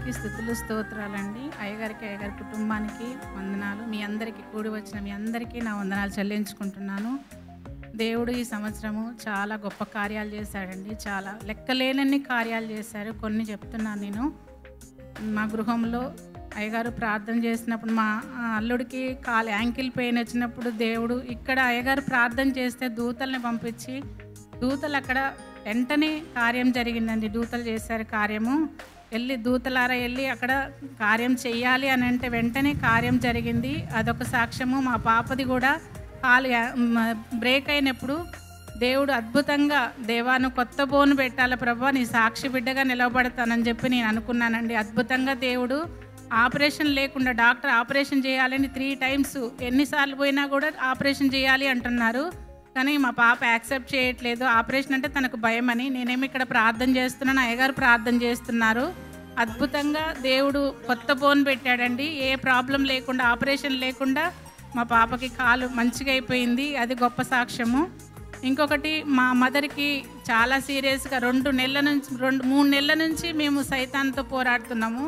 దేవునికి స్తుతులు స్తోత్రాలండి. అయ్యగారి కుటుంబానికి వందనాలు. మీ అందరికీ కూడి వచ్చిన మీ అందరికీ నా వందనాలు చెల్లించుకుంటున్నాను. దేవుడు ఈ సంవత్సరము చాలా గొప్ప కార్యాలు చేశాడండి. చాలా లెక్కలేనన్ని కార్యాలు చేశారు. కొన్ని చెప్తున్నాను నేను. మా గృహంలో అయ్యగారు ప్రార్థన చేసినప్పుడు మా అల్లుడికి యాంకిల్ పెయిన్ వచ్చినప్పుడు దేవుడు ఇక్కడ అయ్యగారు ప్రార్థన చేస్తే దూతల్ని పంపించి దూతలు అక్కడ వెంటనే కార్యం జరిగిందండి. దూతలు చేశారు కార్యము. దూతలారా వెళ్ళి అక్కడ కార్యం చెయ్యాలి అని అంటే వెంటనే కార్యం జరిగింది. అదొక సాక్ష్యము. మా పాపది కూడా కాలు బ్రేక్ అయినప్పుడు దేవుడు అద్భుతంగా, దేవాను కొత్త బోను పెట్టాలి ప్రభా, నీ సాక్షి బిడ్డగా నిలబడతానని చెప్పి నేను అనుకున్నానండి. అద్భుతంగా దేవుడు ఆపరేషన్ లేకుండా, డాక్టర్ ఆపరేషన్ చేయాలని 3 times ఎన్నిసార్లు పోయినా కూడా ఆపరేషన్ చేయాలి అంటున్నారు. కానీ మా పాప యాక్సెప్ట్ చేయట్లేదు. ఆపరేషన్ అంటే తనకు భయమని. నేనేమి ఇక్కడ ప్రార్థన చేస్తున్నాను, అయ్యగారు ప్రార్థన చేస్తున్నారు. అద్భుతంగా దేవుడు కొత్త బోన్ పెట్టాడండి. ఏ ప్రాబ్లం లేకుండా, ఆపరేషన్ లేకుండా మా పాపకి కాలు మంచిగా అయిపోయింది. అది గొప్ప సాక్ష్యము. ఇంకొకటి, మా మదర్కి చాలా సీరియస్గా 3 నెలల నుంచి మేము సైతాన్తో పోరాడుతున్నాము.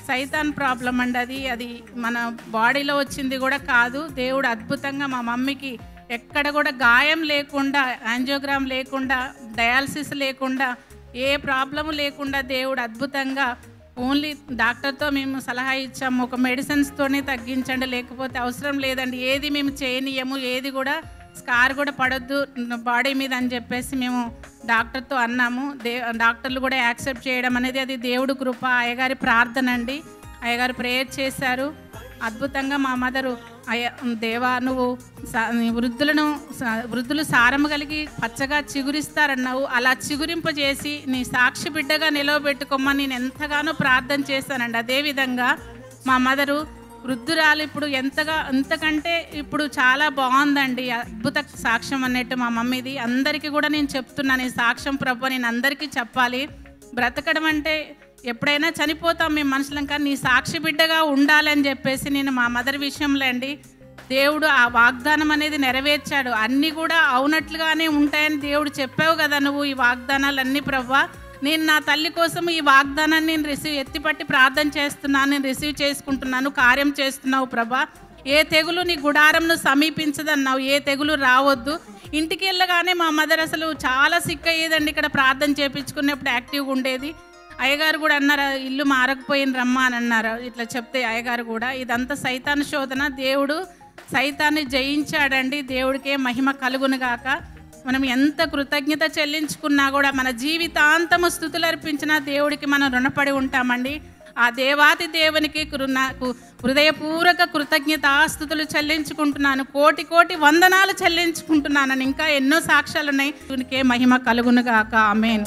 సైతాన్ ప్రాబ్లం అండి. అది మన బాడీలో వచ్చింది కూడా కాదు. దేవుడు అద్భుతంగా మా మమ్మీకి ఎక్కడ కూడా గాయం లేకుండా, యాంజియోగ్రామ్ లేకుండా, డయాలసిస్ లేకుండా, ఏ ప్రాబ్లము లేకుండా దేవుడు అద్భుతంగా ఓన్లీ డాక్టర్తో మేము సలహా ఇచ్చాము, ఒక మెడిసిన్స్తోనే తగ్గించండి, లేకపోతే అవసరం లేదండి, ఏది మేము చేయనీయము, ఏది కూడా స్కార్ కూడా పడొద్దు బాడీ మీద అని చెప్పేసి మేము డాక్టర్తో అన్నాము. డాక్టర్లు కూడా యాక్సెప్ట్ చేయడం అనేది అది దేవుడు కృప. అయ్యగారి ప్రార్థన అండి. అయ్యగారు ప్రేయర్ చేశారు. అద్భుతంగా మా మదరు, దేవా నువ్వు వృద్ధులు సారము కలిగి పచ్చగా చిగురిస్తారన్నావు, అలా చిగురింపజేసి నీ సాక్షి బిడ్డగా నిలవబెట్టుకోమని నేను ఎంతగానో ప్రార్థన చేశానండి. అదేవిధంగా మా మదరు వృద్ధురాలు ఇప్పుడు ఎంతకంటే ఇప్పుడు చాలా బాగుందండి. అద్భుత సాక్ష్యం అన్నట్టు మా మమ్మీది. అందరికీ కూడా నేను చెప్తున్నాను ఈ సాక్ష్యం ప్రభు, నేను అందరికీ చెప్పాలి. బ్రతకడం అంటే ఎప్పుడైనా చనిపోతాం మేము మనుషులం, కానీ నీ సాక్షి బిడ్డగా ఉండాలని చెప్పేసి నేను మా మదర్ విషయంలో అండి, దేవుడు ఆ వాగ్దానం అనేది నెరవేర్చాడు. అన్నీ కూడా అవునట్లుగానే ఉంటాయని దేవుడు చెప్పావు కదా నువ్వు, ఈ వాగ్దానాలన్నీ ప్రభా. నేను నా తల్లి కోసం ఈ వాగ్దానాన్ని నేను ఎత్తిపట్టి ప్రార్థన చేస్తున్నాను, నేను రిసీవ్ చేసుకుంటున్నాను, కార్యం చేస్తున్నావు ప్రభా. ఏ తెగులు నీ గుడారంను సమీపించదన్నావు, ఏ తెగులు రావద్దు. ఇంటికి వెళ్ళగానే మా మదర్ అసలు చాలా సిక్ అయ్యేదండి. ఇక్కడ ప్రార్థన చేయించుకునేప్పుడు యాక్టివ్గా ఉండేది. అయ్యగారు కూడా అన్నారు, ఇల్లు మారకపోయిన రమ్మా అని అన్నారు. ఇట్లా చెప్తే అయ్యగారు కూడా ఇదంతా సైతాను శోధన, దేవుడు సైతాన్ని జయించాడండి. దేవుడికే మహిమ కలుగునుగాక. మనం ఎంత కృతజ్ఞత చెల్లించుకున్నా కూడా, మన జీవితాంతము స్తుతులు అర్పించిన దేవుడికి మనం రుణపడి ఉంటామండి. ఆ దేవాతి దేవునికి నాకు హృదయపూర్వక కృతజ్ఞతాస్తుతులు చెల్లించుకుంటున్నాను. కోటి వందనాలు చెల్లించుకుంటున్నానని ఇంకా ఎన్నో సాక్ష్యాలు ఉన్నాయి. దేవునికే మహిమ కలుగునుగాక. ఆమేన్.